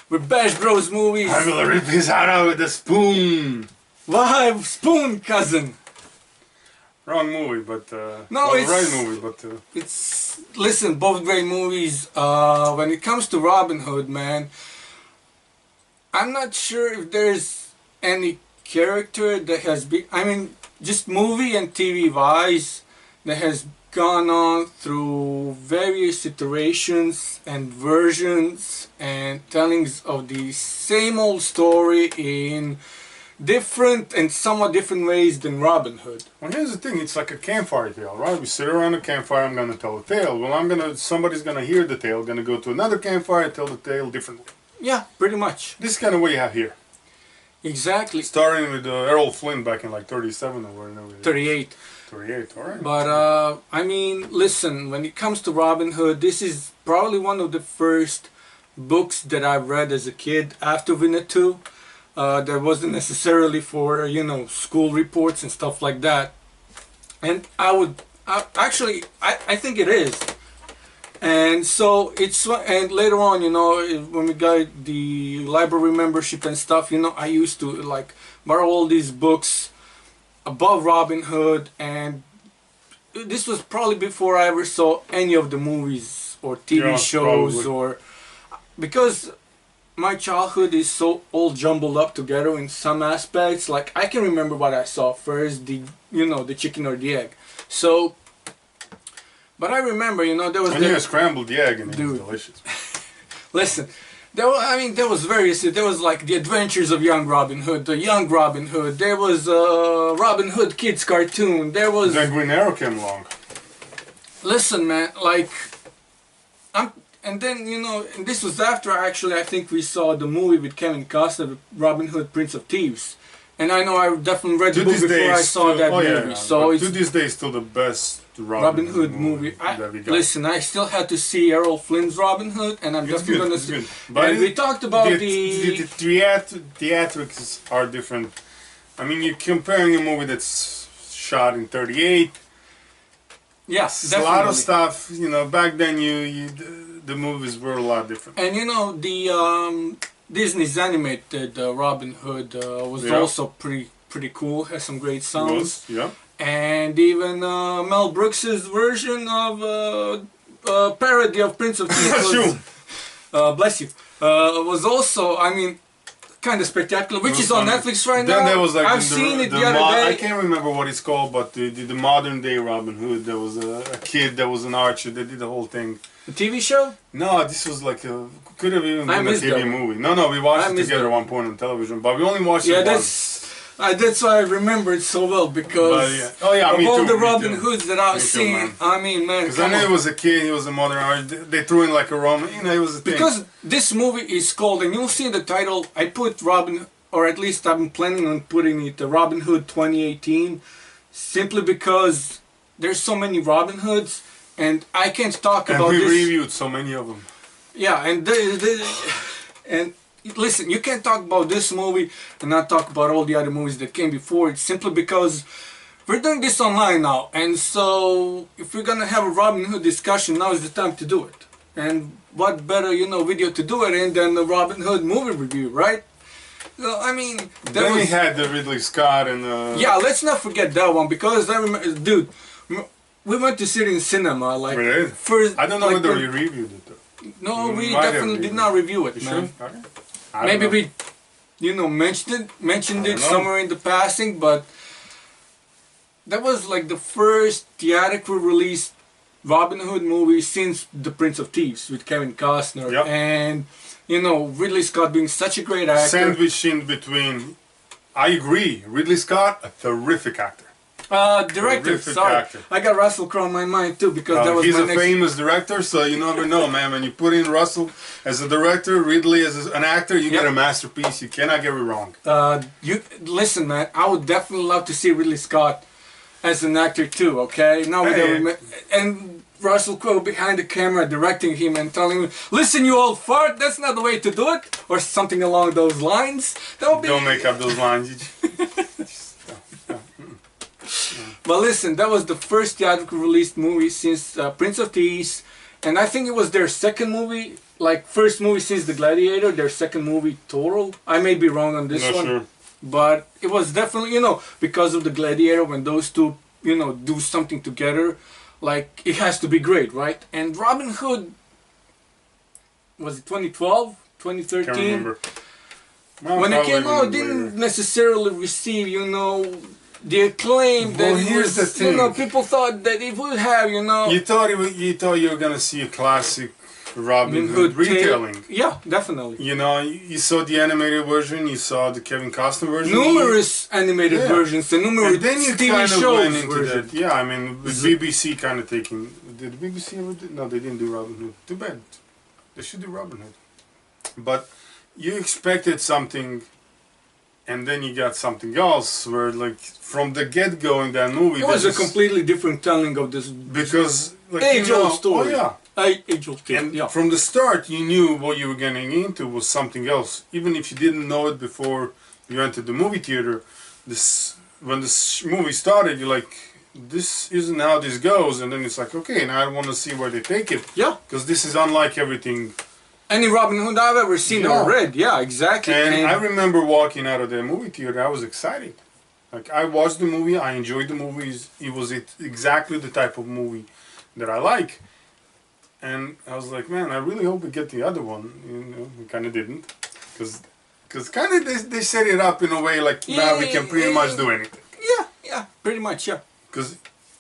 with Bash Bros movies. I will rip his heart out with a spoon. Why Spoon, cousin? Wrong movie, but No, well, it's right movie, but it's listen, both great movies. When it comes to Robin Hood, man, I'm not sure if there's any character that has been, I mean, just movie and TV wise, that has gone on through various iterations and versions and tellings of the same old story in different and somewhat different ways than Robin Hood. well, here's the thing: it's like a campfire tale, right? We sit around a campfire. I'm gonna tell a tale. Well, somebody's gonna hear the tale, gonna go to another campfire, tell the tale differently. Yeah, pretty much. This is kind of what you have here. Exactly. Starting with Errol Flynn back in like 37 or whatever. 38. 38, all right. But I mean, listen, when it comes to Robin Hood, this is probably one of the first books that I read as a kid after Winnetou. That wasn't necessarily for, you know, school reports and stuff like that. And I think it is. And so and later on, you know, when we got the library membership and stuff, you know, I used to like borrow all these books above Robin Hood, and this was probably before I ever saw any of the movies or TV shows, probably. or because my childhood is so all jumbled up together in some aspects. Like I can remember what I saw first, the chicken or the egg. So, but I remember, you know, there was you scrambled the egg and it was Dude. delicious. Listen, there was various. There was like the Adventures of Young Robin Hood, the Young Robin Hood. There was Robin Hood Kids cartoon. There was. Then Green Arrow came along. Listen, man, like, and then, you know, and this was after I think we saw the movie with Kevin Costner, Robin Hood, Prince of Thieves, and I know I definitely read the book before I saw that movie. So it's to this day, still the best Robin Hood movie. that we got. Listen, I still had to see Errol Flynn's Robin Hood, and I'm It's definitely good, gonna it's see. good. But And we talked about the theatrics are different. I mean, you're comparing a movie that's shot in 38. Yes, A definitely. lot of stuff, you know, back then the movies were a lot different. And you know, the Disney's animated Robin Hood was Yeah. also pretty cool. Has some great songs. Yeah. And even Mel Brooks's version of parody of Prince of Thieves was, bless you, was also, I mean, kind of spectacular, which is on Netflix right now. Then there was like I've seen it the other day. I can't remember what it's called, but the modern day Robin Hood. There was a kid that was an archer. They did the whole thing. The TV show? No, this was like could have even I been a missed that TV one. movie. No, we watched I it missed together that at one point on television, but we only watched Yeah, it once. that's why I remember it so well, because But, yeah. Oh yeah, of me all too, the me Robin too. Hoods that I've Me too, seen, man. I mean, man, Because I come knew on. he was a kid, he was a modern archer. They threw in like a Roman, you know, it was a thing. Because this movie is called, and you'll see the title, I put Robin, or at least I'm planning on putting it, Robin Hood 2018, simply because there's so many Robin Hoods, and I can't talk and about we this. reviewed so many of them. Yeah, and listen, you can't talk about this movie and not talk about all the other movies that came before it, simply because we're doing this online now, and so if we're gonna have a Robin Hood discussion, now is the time to do it. And what better, you know, video to do it in than the Robin Hood movie review, right? So, I mean, Then we had the Ridley Scott and yeah, let's not forget that one, because I remember, dude, we went to see it in cinema, like Really? first. I don't know like, whether we reviewed it though. No, we might have definitely did reviewed not review it, You man. sure? Okay. I don't Maybe know. we, you know, mentioned I it don't know. somewhere in the passing, but that was like the first theatrically released Robin Hood movie since The Prince of Thieves with Kevin Costner. Yep. And, you know, Ridley Scott being such a great actor. Sandwiched in between. I agree. Ridley Scott, a terrific actor. Director, Terrific sorry. actor. I got Russell Crowe in my mind too, because that was He's my a next... famous director, so you never know, man. When you put in Russell as a director, Ridley as an actor, you Yep. get a masterpiece. You cannot get it wrong. You listen, man. I would definitely love to see Ridley Scott as an actor too. Okay, now we Hey. don't and Russell Crowe behind the camera directing him and telling him, "Listen, you old fart, that's not the way to do it," or something along those lines. That would be. Don't make up those lines. But listen, that was the first theatrically released movie since Prince of Thieves, and I think it was their second movie like first movie since The Gladiator, their second movie total. I may be wrong on this Not one, sure. but it was definitely, you know, because of The Gladiator, when those two, you know, do something together, like it has to be great, right? And Robin Hood, was it 2012, Can't 2013? remember. Well, When it probably came out, it later. didn't necessarily receive, you know, the acclaim Well, that it here's was, the you know, thing. people thought that it would have, you know. You thought you were gonna see a classic Robin Hood Hood retelling. Yeah, definitely. You know, you saw the animated version, you saw the Kevin Costner version. Numerous animated Yeah. versions, and numerous And then you TV kind of shows went into version. that. Yeah, I mean, with BBC kind of taking. Did the BBC ever do? No, they didn't do Robin Hood. Too bad. They should do Robin Hood. But you expected something, and then you got something else where, like, from the get-go in that movie, It was they a just- completely different telling of this because like, age-old story. Oh yeah. Age-old story. And Yeah. from the start, you knew what you were getting into was something else. Even if you didn't know it before you entered the movie theater, when this movie started, you're like, this isn't how this goes. And then it's like, okay, now I want to see where they take it. Yeah. Because this is unlike everything. Any Robin Hood I've ever seen Yeah. or read. Yeah, exactly. And I remember walking out of the movie theater, I was excited. Like, I watched the movie, I enjoyed the movies. It was exactly the type of movie that I like. And I was like, man, I really hope we get the other one. You know, we kind of didn't. Because kind of they set it up in a way like, now we can pretty much do anything. yeah, pretty much, yeah. Because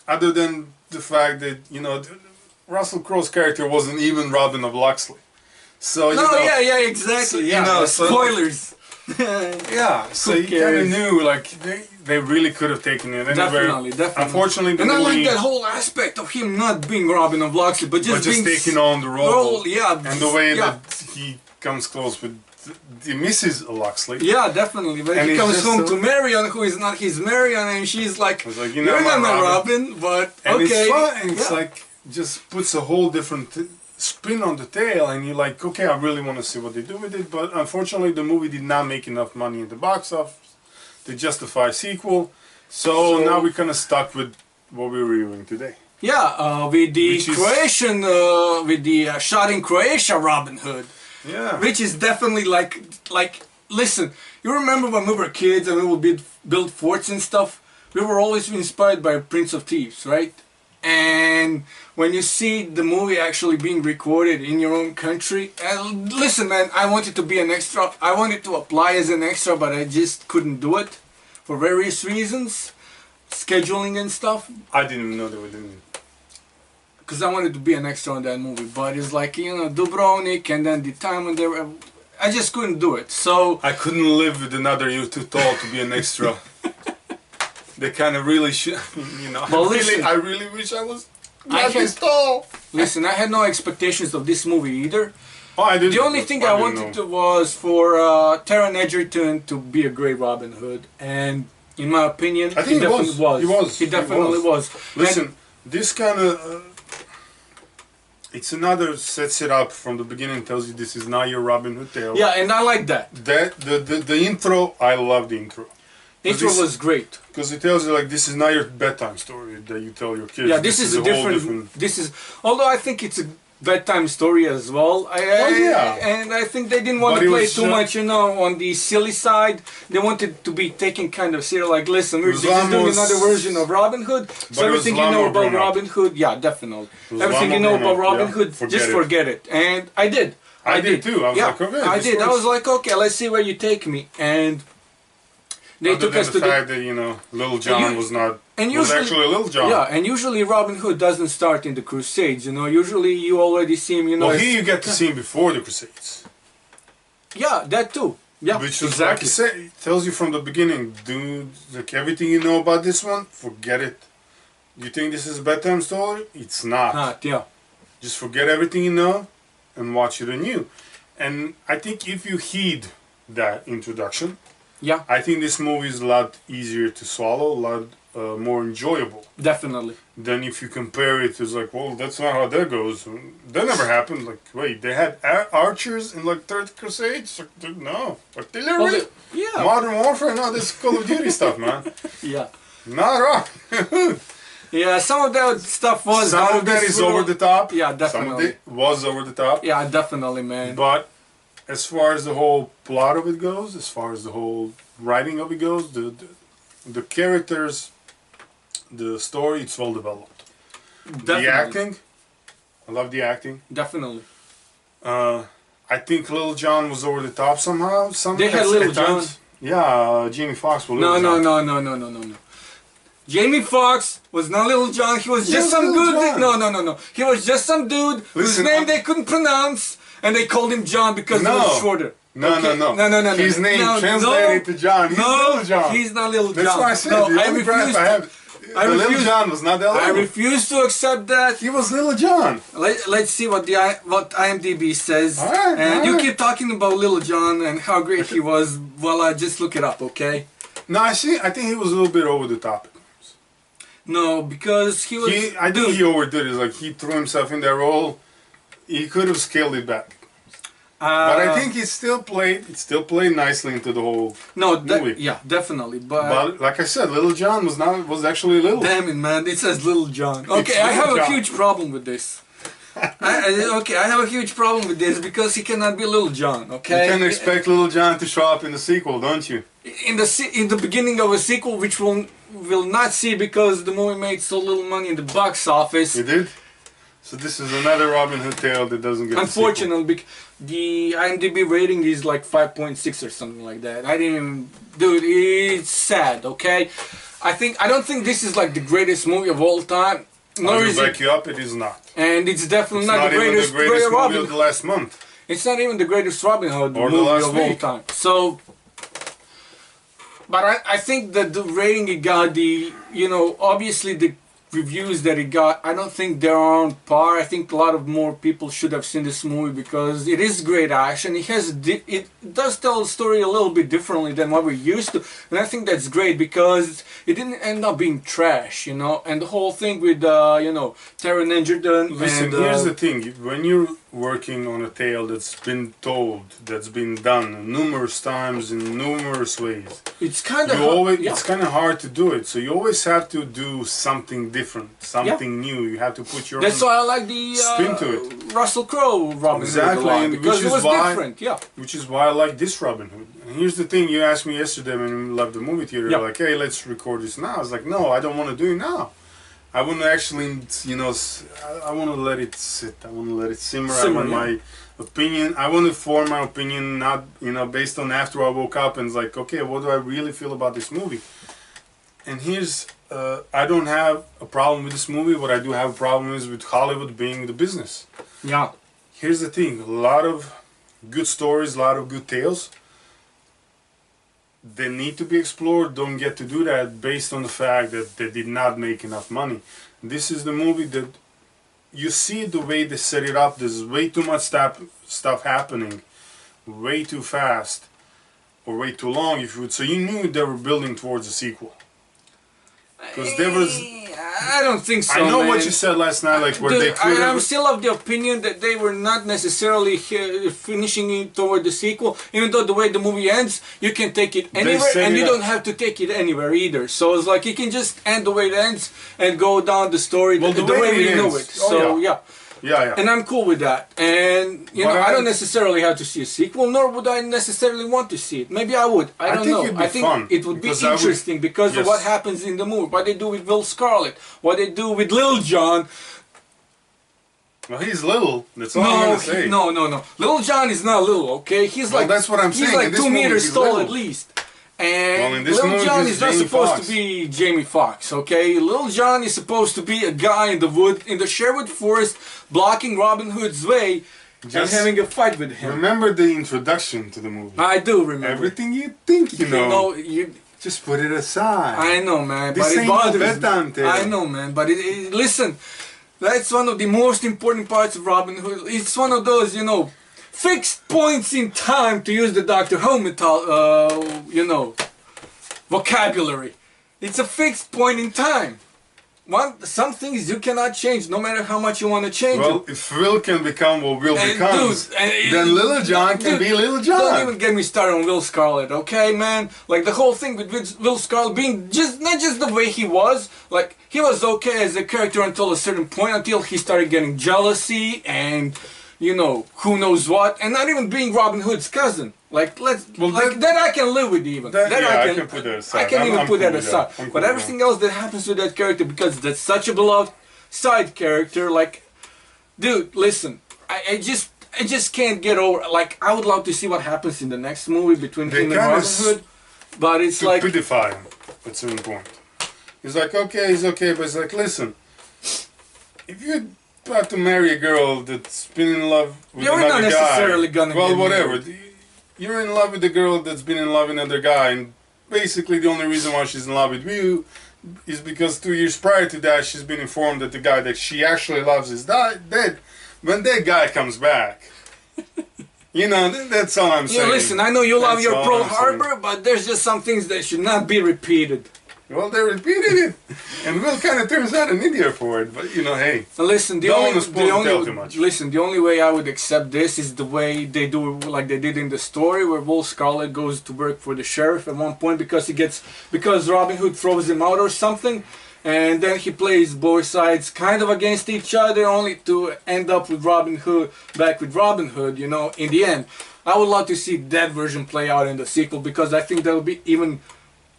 other than the fact that, you know, Russell Crowe's character wasn't even Robin of Locksley. So, you No, know, yeah, exactly. so, you yeah, know, so- spoilers. yeah, so Who you kind of cares? knew, like, they really could have taken it anywhere. Definitely. Unfortunately, the And I like movie, that whole aspect of him not being Robin of Locksley, but just being taking on the role. yeah, And the way yeah. that he comes close with the Mrs. Locksley. Yeah, definitely. When And he it's comes just home so- to Marion, who is not his Marion, and she's like, I was like, you know, "You're not my my Robin." Robin, but And okay." it's fun, and it's Yeah. like, just puts a whole different spin on the tale, and you're like, okay, I really want to see what they do with it, but unfortunately the movie did not make enough money in the box office to justify a sequel, so now we're kind of stuck with what we're reviewing today. Yeah, with the Which is- Croatian, with the shot in Croatia Robin Hood, Yeah. which is definitely like, listen, you remember when we were kids and we would build forts and stuff? We were always inspired by Prince of Thieves, right? And when you see the movie actually being recorded in your own country, and listen, man, I wanted to be an extra. I wanted to apply as an extra, but I just couldn't do it for various reasons, scheduling and stuff. I didn't even know they were doing it. Because I wanted to be an extra in that movie, but it's like, you know, Dubrovnik, and then the time when they were, I just couldn't do it. So I couldn't live with another You Too Tall to be an extra. They kind of really should, you know. But listen, I really wish I was I not can- this tall. listen, I had no expectations of this movie either. Oh, I didn't. The only thing I wanted to was for Taron Egerton to be a great Robin Hood, and in my opinion, I think he he definitely was. He was. He He definitely was. Listen, this kind of it's another sets it up from the beginning, tells you this is not your Robin Hood tale. And, yeah, and I like that. That the intro, I love the intro Intro this- was great. because it tells you like this is not your bedtime story that you tell your kids. Yeah, this is a whole different. This is, although I think it's a bedtime story as well. yeah. And I think they didn't want But to it play was too ju- much, you know, on the silly side. They wanted to be taken kind of serious. Like, listen, we're was just doing almost- another version of Robin Hood. So it was everything a you lot know more about grown up. Robin Hood, yeah, definitely. was a Everything lot you more know grown about up, Robin yeah. Hood, just forget it. And I did. I did too. I was like, okay, I this did. I works. was like, okay, let's see where you take me. And they Other took than us the to the. fact that, you know, Little John you- was not and was usually- actually Little John. Yeah, and usually Robin Hood doesn't start in the Crusades, you know. Usually you already see him, you know. Well, as- here you get to see him before the Crusades. Yeah, that too. Yeah, Which is like I exactly. said, it tells you from the beginning, dude, like everything you know about this one, forget it. You think this is a bedtime story? It's not. Yeah. Just forget everything you know and watch it anew. And I think if you heed that introduction, Yeah, I think this movie is a lot easier to swallow, a lot more enjoyable definitely. than if you compare it to like, well, that's not how that goes. That never happened. Like, wait, they had archers in like Third Crusades? Like, no, artillery. Well, Modern Warfare, no, this is Call of Duty stuff, man. Yeah. Not wrong. Yeah, some of that stuff was Some out of that this is world. over the top. Yeah, Some of definitely. it was over the top. Yeah, definitely, man. But as far as the whole plot of it goes, as far as the whole writing of it goes, the characters, the story, it's well developed. Definitely. The acting, I love the acting. Definitely. I think Little John was over the top somehow. They had Little John. Yeah, Jamie Foxx was Little No, John. no. Jamie Foxx was not Little John. He was just was some Little dude. John. No. He was just some dude whose Listen, name they couldn't pronounce, and they called him John because he No. was shorter. No. No. His name No, translated to John. He's No, Little John. he's not Little John. That's what I said. No, The I only graph refuse. I have. The Little refuse- John was not that I little. refuse to accept that. He was Little John. Let's see what what IMDb says. Alright, And you alright. keep talking about Little John and how great he was while I just look it up, okay? No, I think he was a little bit over the top. No, because he was. I think he overdid it. Like he threw himself in that role. He could have scaled it back. But I think it still played nicely into the whole movie. Yeah, definitely. But like I said, Little John was actually little. Damn it, man! It says Little John. Okay, I Little have a John. huge problem with this. I have a huge problem with this because he cannot be Little John. Okay. You can expect Little John to show up in the sequel, don't you? in the beginning of a sequel, which will not see because the movie made so little money in the box office. You did? So this is another Robin Hood tale that doesn't get Unfortunately, the IMDb rating is like 5.6 or something like that. I didn't even, dude, it's sad, okay? I don't think this is like the greatest movie of all time. Nor Nor is back it, you up, it is not. and it's definitely It's not the even greatest, the greatest movie Robin. of the last month. It's not even the greatest Robin Hood Or the movie last of all week. time. So, but I think that the rating it got, obviously the reviews that it got, I don't think they're on par. I think a lot of more people should have seen this movie because it is great action. It does tell the story a little bit differently than what we're used to, and I think that's great because it didn't end up being trash, and the whole thing with Taron Egerton. Listen, and, here's the thing. When you're working on a tale that's been told, that's been done numerous times in numerous ways, it's kind of it's kind of hard to do it. So you always have to do something different, something new. You have to put your That's own why I like the spin to it. Russell Crowe Robin Hood a Exactly, lot, and because which it is was why- different. Yeah. Which is why I like this Robin Hood. And here's the thing: you asked me yesterday when we left the movie theater, Yeah. like, "Hey, let's record this now." I was like, "No, I don't want to do it now. I want to actually, I want to let it sit. I want to let it simmer. I want yeah. my opinion. I want to form my opinion, not based on after I woke up and it's like, okay, what do I really feel about this movie?" And here's, I don't have a problem with this movie. What I do have a problem is with Hollywood being the business. Yeah. Here's the thing: a lot of good stories, a lot of good tales. They need to be explored. Don't get to do that based on the fact that they did not make enough money. This is the movie that you see the way they set it up. There's way too much stuff happening, way too fast, or way too long, if you would. So you knew they were building towards a sequel. Because there was. I don't think so. I know man. what you said last night, like where Dude, they could I'm have. still of the opinion that they were not necessarily finishing it toward the sequel, even though the way the movie ends, you can take it anywhere, set and it you up. don't have to take it anywhere either. So it's like you can just end the way it ends and go down the story Well, the the way way we it know ends. it. Oh, So yeah. Yeah. and I'm cool with that. And But I don't necessarily have to see a sequel, nor would I necessarily want to see it. Maybe I would. I don't think know. it'd be I think fun, it would be because I would- interesting because of Yes. what happens in the movie, what they do with Will Scarlet, what they do with Lil Jon. Well, he's little. That's all I'm gonna say. No. Little John is not little, okay? He's Well, like that's what I'm he's saying. like In this 2 movie, meters he's tall little. at least. And Well, in this Little movie, John he's is not Jamie supposed Foxx. to be Jamie Foxx, okay? Little John is supposed to be a guy in the wood, in the Sherwood Forest, blocking Robin Hood's way and Just having a fight with him. Remember the introduction to the movie. I do remember. Everything you think you know. You Just put it aside. I know, man, This but it ain't no bothers me. bedtime tale. I know, man, but listen, that's one of the most important parts of Robin Hood. It's one of those, fixed points in time, to use the Dr. Who vocabulary. It's a fixed point in time. some things you cannot change, no matter how much you want to change Well, them. if Will can become what Will And becomes, dude, and- then Little John can dude, be Little John. Don't even get me started on Will Scarlet, okay, man? Like the whole thing with Will Scarlet being just not just the way he was. Like he was okay as a character until a certain point, until he started getting jealousy and you know who knows what, and not even being Robin Hood's cousin. Like that I can live with even. That, That yeah, I can put that aside. I can even I'm put cool that with aside. I'm cool But with everything else that happens to that character, because that's such a beloved side character, like, dude, listen, I just can't get over. Like, I would love to see what happens in the next movie between They him and kinda Robin Hood, but it's to like, pedify him at a certain point. He's like, okay, he's okay, but it's like, listen, if you have to marry a girl that's been in love with You're another not necessarily guy, gonna well, get whatever. married. You're in love with the girl that's been in love with another guy, and basically the only reason why she's in love with you is because 2 years prior to that, she's been informed that the guy that she actually loves is dead. When that guy comes back, you know, that's all I'm saying. listen, I know you love That's your all Pearl I'm Harbor, but there's just some things that should not be repeated. Well, they repeated it, and Will kind of turns out an idiot for it. But you know, hey, Listen, Don't wanna spoil the tale too much. listen. The only way I would accept this is the way they do, like they did in the story, where Will Scarlet goes to work for the sheriff at one point because Robin Hood throws him out or something, and then he plays both sides kind of against each other, only to end up with back with Robin Hood. You know, in the end, I would love to see that version play out in the sequel, because I think that would be even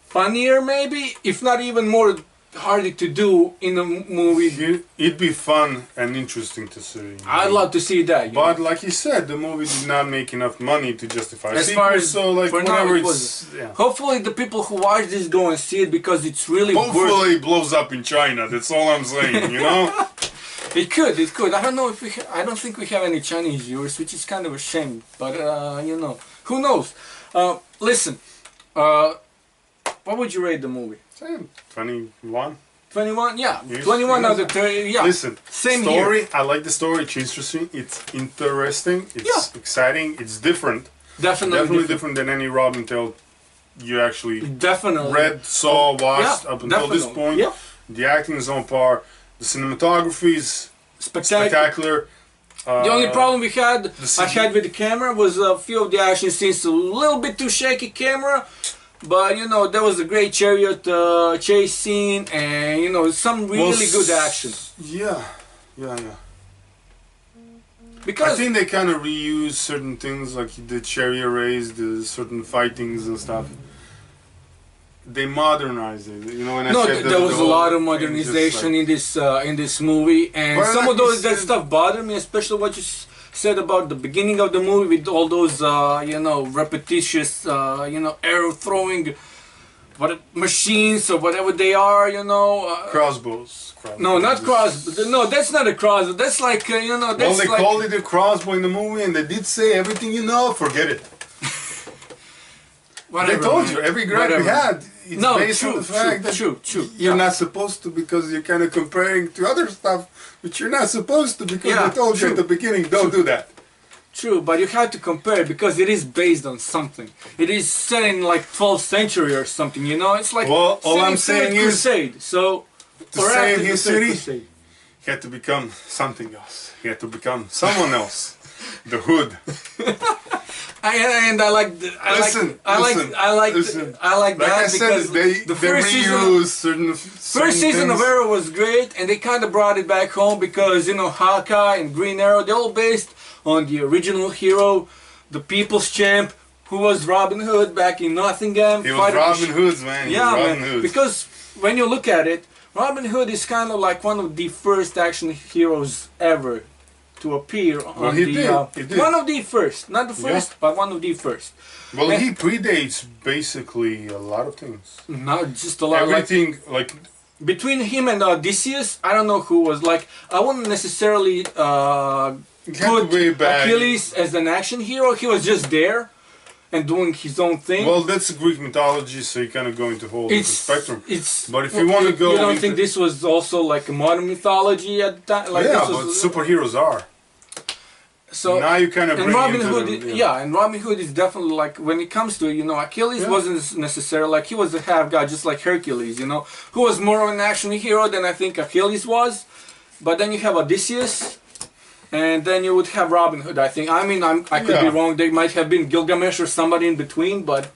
funnier, maybe, if not even more harder to do in a movie. it'd be fun and interesting to see. I'd love to see that. But like you said, the movie did not make enough money to justify a As sequel, far as so like for now, whatever it it's wasn't. yeah. Hopefully, the people who watch this go and see it, because it's really worth. Hopefully it blows up in China. That's all I'm saying. You know. It could. I don't know if I don't think we have any Chinese viewers, which is kind of a shame. But you know, who knows? Listen, what would you rate the movie? 21. 21? Yeah, Yes, 21 yes. out of 30. Yeah. Listen, Same story. here. I like the story. It's interesting. It's interesting. It's exciting. It's different. Definitely Different than any Robin tale you actually Definitely. read, saw, watched Yeah, up until this definitely. point. Yeah. The acting is on par. The cinematography is Spectacular. spectacular. The only problem we had, the I CG had with the camera, was a few of the action scenes, a little bit too shaky camera. But you know, there was a great chariot chase scene, and you know, some really good action. Yeah. Because I think they kind of reuse certain things, like the chariot race, the certain fightings and stuff. They modernized it, you know. When I no, said there was a lot of thing modernization just in this movie, and But some like of you that said- stuff bothered me, especially what you said about the beginning of the movie with all those you know, repetitious you know, arrow throwing machines or whatever they are, you know. crossbows. No, not cross. No, that's not a cross. That's like you know. Well, That's they like, called it a crossbow in the movie, and they did say everything you know. Forget it. whatever, They told man. you every gripe we Whatever. had. It's No, based on true, the fact that true. you're Yeah. not supposed to, because you're kind of comparing to other stuff, but you're not supposed to, because Yeah, they told you true. at the beginning, don't do that. True, but you have to compare it because it is based on something. It is set in like 12th century or something, you know? It's like Well, all set in I'm saying Third is, Crusade. So to or save after the his Third city, Crusade. he had to become something else. He had to become someone else. The Hood. And I like the, Listen, I like listen. that Like I said, because they the first season reuse certain First season of Arrow was great, and they kind of brought it back home because, you know, Hawkeye and Green Arrow, they're all based on the original hero, the People's Champ, who was Robin Hood back in Nottingham. He was fighting- Robin Hood's, man. He Yeah, was Robin man. Hood. Because when you look at it, Robin Hood is kind of like one of the first action heroes ever to appear on he the did, he did. one of the first, not the first, but one of the first. Well, and- he predates basically a lot of things. Not just a lot. Like, Everything, like between him and Odysseus, I don't know who was like. I wouldn't necessarily put way back. Achilles as an action hero. He was just there and doing his own thing. Well, that's Greek mythology, so you kind of go into a whole different spectrum. It's. But if you wanna go you don't into- think this was also like a modern mythology at the time? Like yeah, this but was, superheroes are. So now you kind of and bring Robin into Hood, the, yeah, and Robin Hood is definitely like when it comes to it, you know, Achilles Yeah. wasn't necessarily like he was a half guy, just like Hercules, you know, who was more of an action hero than I think Achilles was. But then you have Odysseus, and then you would have Robin Hood. I think. I mean, I could be Yeah. wrong. They might have been Gilgamesh or somebody in between, but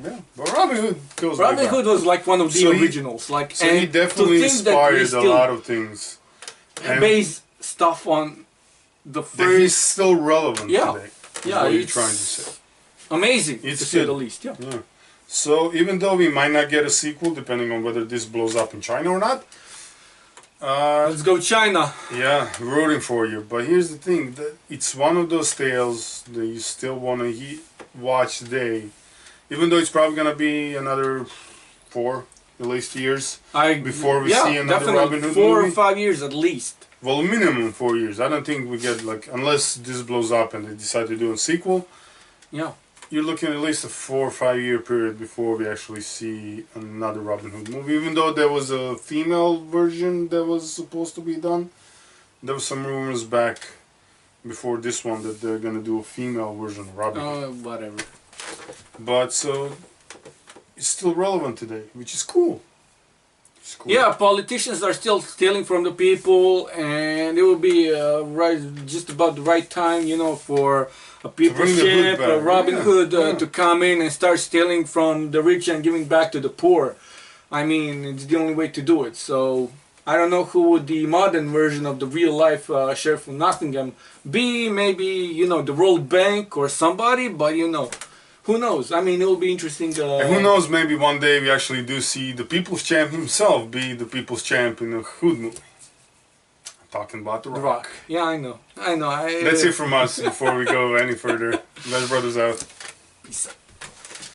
yeah. But Robin Hood goes way Robin back. Hood was like one of the So he- originals. Like, So and he to definitely think that we inspired a still lot of things. And base stuff on the that he's first. still relevant Yeah. today. Is Yeah, what you're it's trying to say. amazing It's to say good. the least. Yeah. Yeah. So even though we might not get a sequel, depending on whether this blows up in China or not, Let's go China. yeah, rooting for you. But here's the thing: that it's one of those tales that you still want to watch today, even though it's probably gonna be another 4 at least years. Before we see another definitely Robin Hood 4 or movie? 5 years at least. Well, minimum 4 years. I don't think we get like, unless this blows up and they decide to do a sequel. Yeah. You're looking at least a 4 or 5 year period before we actually see another Robin Hood movie. Even though there was a female version that was supposed to be done, there was some rumors back before this one that they're gonna do a female version of Robin Hood. Whatever. But so it's still relevant today, which is cool. It's cool. Yeah, politicians are still stealing from the people, and it will be just about the right time, you know, for a people's bring the hood ship, back. a Robin Yeah, Hood yeah. to come in and start stealing from the rich and giving back to the poor. I mean, it's the only way to do it. So I don't know who would the modern version of the real life Sheriff of Nottingham be. Maybe, you know, the World Bank or somebody, but you know. Who knows? I mean, it will be interesting. And who knows, maybe one day we actually do see the People's Champ himself be the People's Champ in a Hood movie. I'm talking about The The Rock. Rock. Yeah, I know. That's it from us before we go any further. Les Brothers out. Peace out.